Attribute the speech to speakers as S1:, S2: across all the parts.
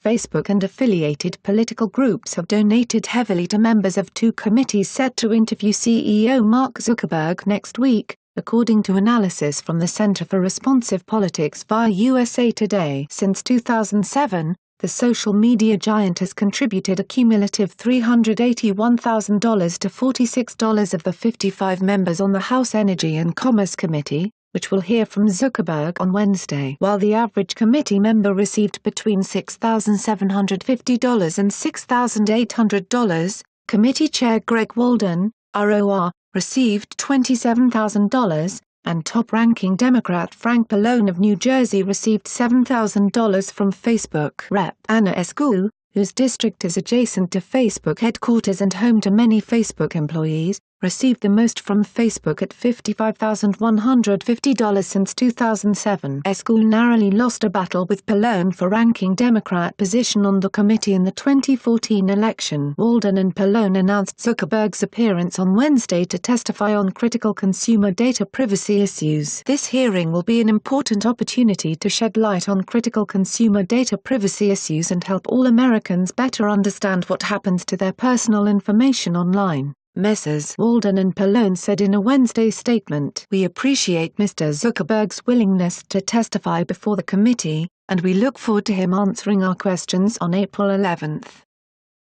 S1: Facebook and affiliated political groups have donated heavily to members of two committees set to interview CEO Mark Zuckerberg next week, according to analysis from the Center for Responsive Politics via USA Today. Since 2007, the social media giant has contributed a cumulative $381,000 to 46 of the 55 members on the House Energy and Commerce Committee, which will hear from Zuckerberg on Wednesday. While the average committee member received between $6,750 and $6,800, Committee Chair Greg Walden, ROR, received $27,000, and top-ranking Democrat Frank Pallone of New Jersey received $7,000 from Facebook Rep. Anna Escau, whose district is adjacent to Facebook headquarters and home to many Facebook employees, received the most from Facebook at $55,150 since 2007. Escau narrowly lost a battle with Pallone for ranking Democrat position on the committee in the 2014 election. Walden and Pallone announced Zuckerberg's appearance on Wednesday to testify on critical consumer data privacy issues. This hearing will be an important opportunity to shed light on critical consumer data privacy issues and help all Americans better understand what happens to their personal information online. Messrs. Walden and Pallone said in a Wednesday statement, "We appreciate Mr. Zuckerberg's willingness to testify before the committee, and we look forward to him answering our questions on April 11th.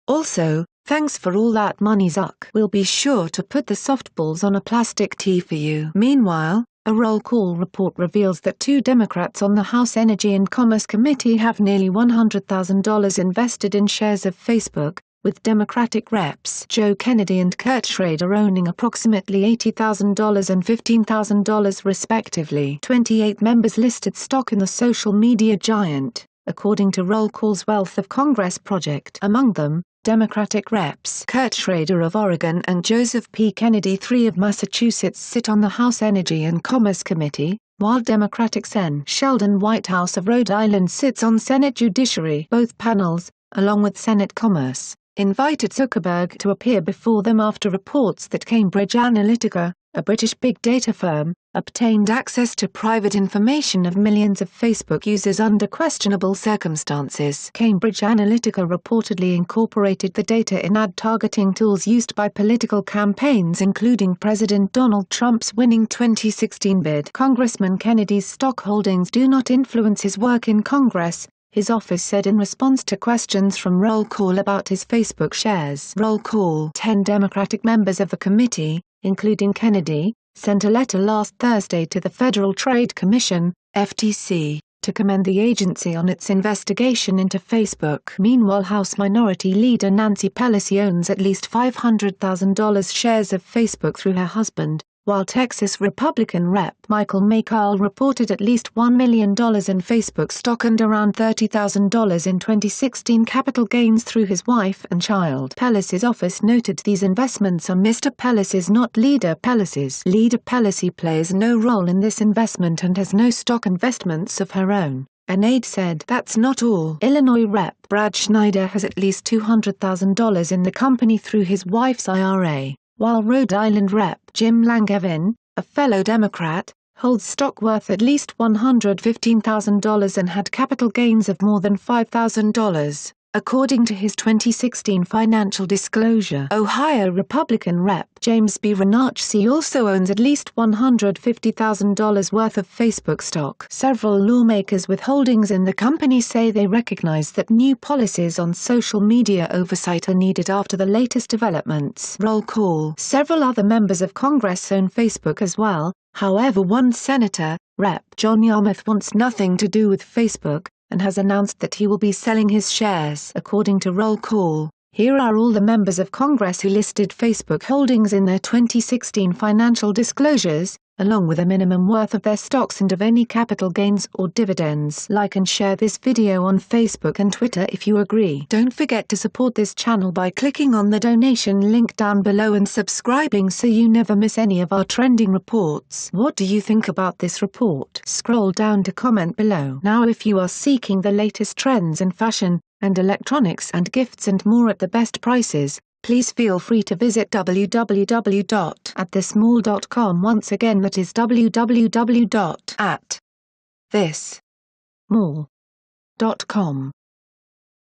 S1: Also, thanks for all that money, Zuck. We'll be sure to put the softballs on a plastic tee for you." Meanwhile, a roll call report reveals that two Democrats on the House Energy and Commerce Committee have nearly $100,000 invested in shares of Facebook, with Democratic reps Joe Kennedy and Kurt Schrader owning approximately $80,000 and $15,000 respectively. 28 members listed stock in the social media giant, according to Roll Call's Wealth of Congress project. Among them, Democratic reps Kurt Schrader of Oregon and Joseph P. Kennedy III of Massachusetts sit on the House Energy and Commerce Committee, while Democratic Sen. Sheldon Whitehouse of Rhode Island sits on Senate Judiciary. Both panels, along with Senate Commerce, invited Zuckerberg to appear before them after reports that Cambridge Analytica, a British big data firm, obtained access to private information of millions of Facebook users under questionable circumstances. Cambridge Analytica reportedly incorporated the data in ad targeting tools used by political campaigns including President Donald Trump's winning 2016 bid. Congressman Kennedy's stock holdings do not influence his work in Congress, his office said in response to questions from Roll Call about his Facebook shares. Roll Call. 10 Democratic members of the committee, including Kennedy, sent a letter last Thursday to the Federal Trade Commission, FTC, to commend the agency on its investigation into Facebook. Meanwhile, House Minority Leader Nancy Pelosi owns at least $500,000 shares of Facebook through her husband, while Texas Republican Rep. Michael McCall reported at least $1 million in Facebook stock and around $30,000 in 2016 capital gains through his wife and child. Pelosi's office noted these investments are Mr. Pelosi's, not Leader Pelosi's. Leader Pelosi plays no role in this investment and has no stock investments of her own, an aide said. That's not all. Illinois Rep. Brad Schneider has at least $200,000 in the company through his wife's IRA. While Rhode Island Rep. Jim Langevin, a fellow Democrat, holds stock worth at least $115,000 and had capital gains of more than $5,000, according to his 2016 financial disclosure. Ohio Republican Rep. James B. Renacci also owns at least $150,000 worth of Facebook stock. Several lawmakers with holdings in the company say they recognize that new policies on social media oversight are needed after the latest developments. Roll Call. Several other members of Congress own Facebook as well, however one Senator, Rep. John Yarmouth, wants nothing to do with Facebook, and has announced that he will be selling his shares. According to Roll Call, here are all the members of Congress who listed Facebook holdings in their 2016 financial disclosures, along with a minimum worth of their stocks and of any capital gains or dividends. Like and share this video on Facebook and Twitter if you agree. Don't forget to support this channel by clicking on the donation link down below and subscribing so you never miss any of our trending reports. What do you think about this report? Scroll down to comment below. Now, if you are seeking the latest trends in fashion and electronics and gifts and more at the best prices, please feel free to visit www.athismall.com. Once again, that is www.athismall.com.